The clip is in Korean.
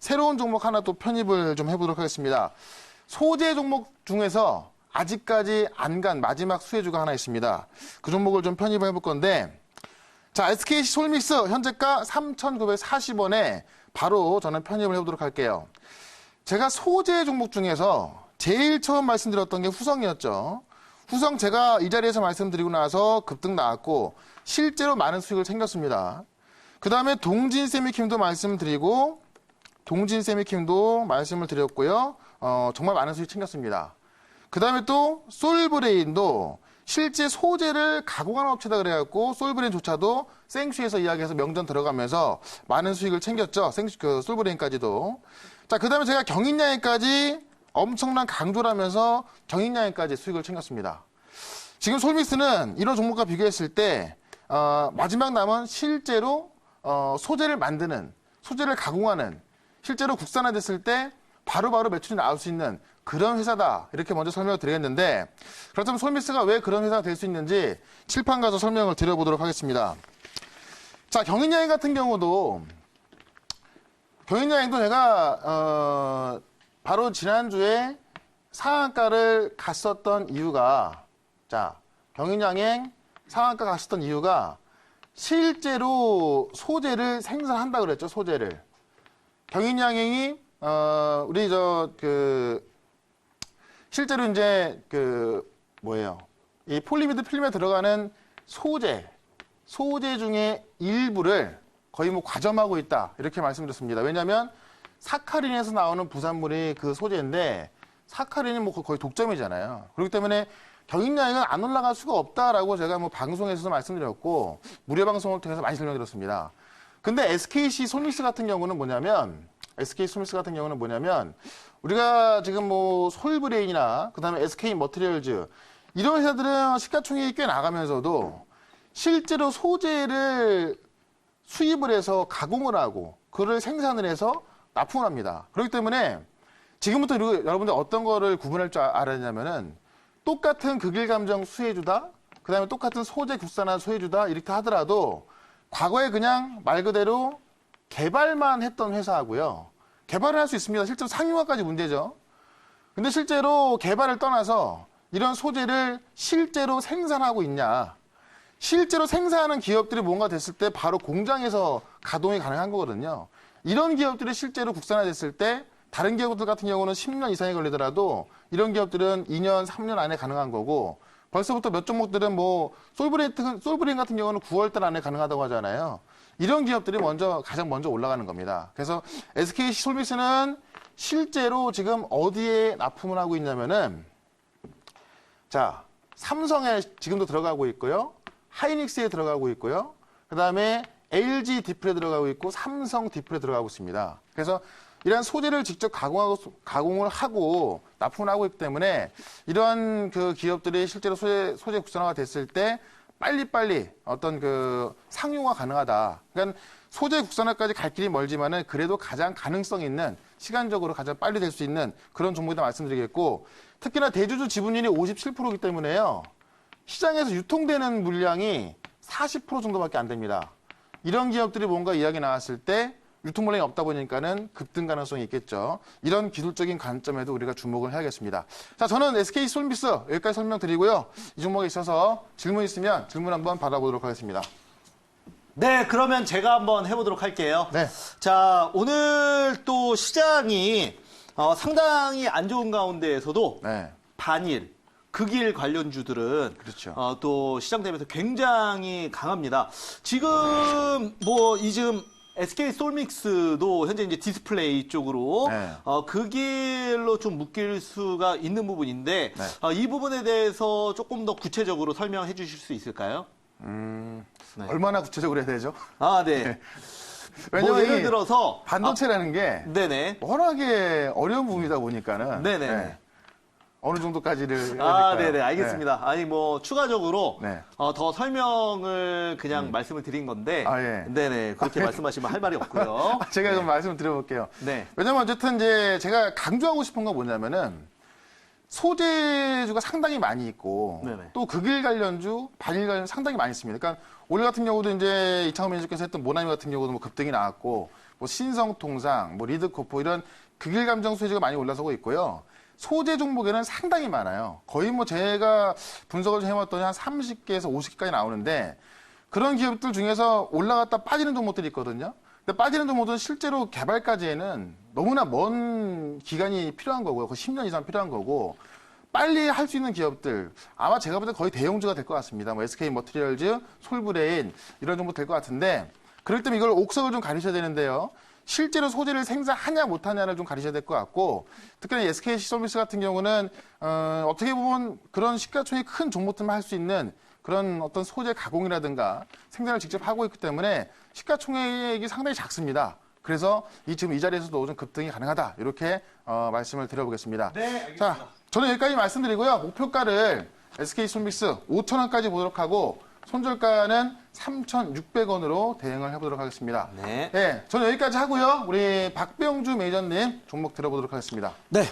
새로운 종목 하나 또 편입을 좀 해보도록 하겠습니다. 소재 종목 중에서 아직까지 안 간 마지막 수혜주가 하나 있습니다. 그 종목을 좀 편입을 해볼 건데, 자, SKC 솔믹스 현재가 3,940원에 바로 저는 편입을 해보도록 할게요. 제가 소재 종목 중에서 제일 처음 말씀드렸던 게 후성이었죠. 후성 제가 이 자리에서 말씀드리고 나서 급등 나왔고 실제로 많은 수익을 챙겼습니다. 그 다음에 동진세미킴도 말씀드리고 동진세미킴도 말씀을 드렸고요. 정말 많은 수익 챙겼습니다. 그 다음에 또 솔브레인도 실제 소재를 가공하는 업체다 그래갖고 솔브레인조차도 생슈에서 이야기해서 명전 들어가면서 많은 수익을 챙겼죠. 솔브레인까지도. 자, 그 다음에 제가 경인양해까지 엄청난 강조를 하면서 경인양해까지 수익을 챙겼습니다. 지금 솔믹스는 이런 종목과 비교했을 때 마지막 남은 실제로 소재를 만드는, 소재를 가공하는, 실제로 국산화됐을 때 바로바로 매출이 나올 수 있는 그런 회사다. 이렇게 먼저 설명을 드리겠는데, 그렇다면 솔믹스가 왜 그런 회사가 될 수 있는지 칠판 가서 설명을 드려보도록 하겠습니다. 자, 경인여행 같은 경우도, 경인여행도 제가 바로 지난주에 상한가를 갔었던 이유가, 자, 경인여행 상한가 갔었던 이유가 실제로 소재를 생산한다 그랬죠, 소재를. 경인양행이 우리 실제로 이제 이 폴리미드 필름에 들어가는 소재 중에 일부를 거의 뭐 과점하고 있다 이렇게 말씀드렸습니다. 왜냐하면 사카린에서 나오는 부산물이 그 소재인데 사카린이 뭐 거의 독점이잖아요. 그렇기 때문에 경인양행은 안 올라갈 수가 없다라고 제가 뭐 방송에서도 말씀드렸고 무료 방송을 통해서 많이 설명드렸습니다. 근데 SKC 솔믹스 같은 경우는 뭐냐면 우리가 지금 뭐 솔브레인이나 그다음에 SK 머티리얼즈 이런 회사들은 시가총액이 꽤 나가면서도 실제로 소재를 수입을 해서 가공을 하고 그걸 생산을 해서 납품을 합니다. 그렇기 때문에 지금부터 여러분들 어떤 거를 구분할 줄 알아야 되냐면은 똑같은 극일감정 수혜주다, 그다음에 똑같은 소재 국산화 수혜주다 이렇게 하더라도 과거에 그냥 말 그대로 개발만 했던 회사하고요. 개발을 할 수 있습니다. 실제로 상용화까지 문제죠. 근데 실제로 개발을 떠나서 이런 소재를 실제로 생산하고 있냐. 실제로 생산하는 기업들이 뭔가 됐을 때 바로 공장에서 가동이 가능한 거거든요. 이런 기업들이 실제로 국산화됐을 때 다른 기업들 같은 경우는 10년 이상이 걸리더라도 이런 기업들은 2년, 3년 안에 가능한 거고 벌써부터 몇 종목들은 뭐 솔브레인 같은 경우는 9월달 안에 가능하다고 하잖아요. 이런 기업들이 가장 먼저 올라가는 겁니다. 그래서 SKC 솔믹스는 실제로 지금 어디에 납품을 하고 있냐면은 자, 삼성에 지금도 들어가고 있고요. 하이닉스에 들어가고 있고요. 그다음에 LG 디플에 들어가고 있고 삼성 디플에 들어가고 있습니다. 그래서 이러한 소재를 직접 가공을 하고 납품을 하고 있기 때문에 이러한 그 기업들이 실제로 소재 국산화가 됐을 때 빨리빨리 어떤 그 상용화 가능하다. 그러니까 소재 국산화까지 갈 길이 멀지만은 그래도 가장 가능성 있는 시간적으로 가장 빨리 될 수 있는 그런 종목이다 말씀드리겠고 특히나 대주주 지분율이 57%이기 때문에요. 시장에서 유통되는 물량이 40% 정도밖에 안 됩니다. 이런 기업들이 뭔가 이야기 나왔을 때 유통 물량이 없다 보니까는 급등 가능성이 있겠죠. 이런 기술적인 관점에도 우리가 주목을 해야겠습니다. 자, 저는 SK 솔믹스 여기까지 설명드리고요. 이 종목에 있어서 질문 있으면 질문 한번 받아보도록 하겠습니다. 네, 그러면 제가 한번 해보도록 할게요. 네. 자, 오늘 또 시장이 상당히 안 좋은 가운데에서도 네. 반일, 극일 관련주들은 그렇죠. 또 시장 대비해서 굉장히 강합니다. 지금 지금 SK 솔믹스도 현재 이제 디스플레이 쪽으로 네. 그 길로 좀 묶일 수가 있는 부분인데 네. 이 부분에 대해서 조금 더 구체적으로 설명해 주실 수 있을까요? 네. 얼마나 구체적으로 해야 되죠? 아, 네. 왜냐면 예를 들어서 반도체라는 게 네네. 워낙에 어려운 부분이다 보니까는 네네. 네. 어느 정도까지를 해야 될까요? 네네, 알겠습니다. 아니, 추가적으로, 네. 더 설명을 그냥 말씀을 드린 건데, 아, 예. 네네, 그렇게 말씀하시면 할 말이 없고요. 제가 좀 말씀을 드려볼게요. 네. 왜냐면 어쨌든 이제 제가 강조하고 싶은 건 뭐냐면은 소재주가 상당히 많이 있고 네네. 또 극일 관련주, 반일 관련주 상당히 많이 있습니다. 그러니까 오늘 같은 경우도 이제 이창호 매니저께서 했던 모나미 같은 경우도 뭐 급등이 나왔고 뭐 신성통상, 뭐 리드코프 이런 극일감정 소재가 많이 올라서고 있고요. 소재 종목에는 상당히 많아요. 거의 뭐 제가 분석을 좀 해봤더니 한 30개에서 50개까지 나오는데 그런 기업들 중에서 올라갔다 빠지는 종목들이 있거든요. 근데 빠지는 종목들은 실제로 개발까지에는 너무나 먼 기간이 필요한 거고요. 거의 10년 이상 필요한 거고 빨리 할 수 있는 기업들 아마 제가 볼 때 거의 대형주가 될 것 같습니다. 뭐 SK 머티리얼즈, 솔브레인 이런 정도 될 것 같은데 그럴 때면 이걸 옥석을 좀 가리셔야 되는데요. 실제로 소재를 생산하냐 못하냐를 좀 가리셔야 될 것 같고 특히나 SK 시솔미스 같은 경우는 어떻게 보면 그런 시가총액이 큰 종목들만 할 수 있는 그런 어떤 소재 가공이라든가 생산을 직접 하고 있기 때문에 시가총액이 상당히 작습니다. 그래서 지금 이 자리에서도 좀 급등이 가능하다 이렇게 말씀을 드려보겠습니다. 네, 알겠습니다. 자, 저는 여기까지 말씀드리고요. 목표가를 SK 솔믹스 5,000원까지 보도록 하고 손절가는 3,600원으로 대응을 해보도록 하겠습니다. 네. 네, 저는 여기까지 하고요. 우리 박병주 매니저님 종목 들어보도록 하겠습니다. 네.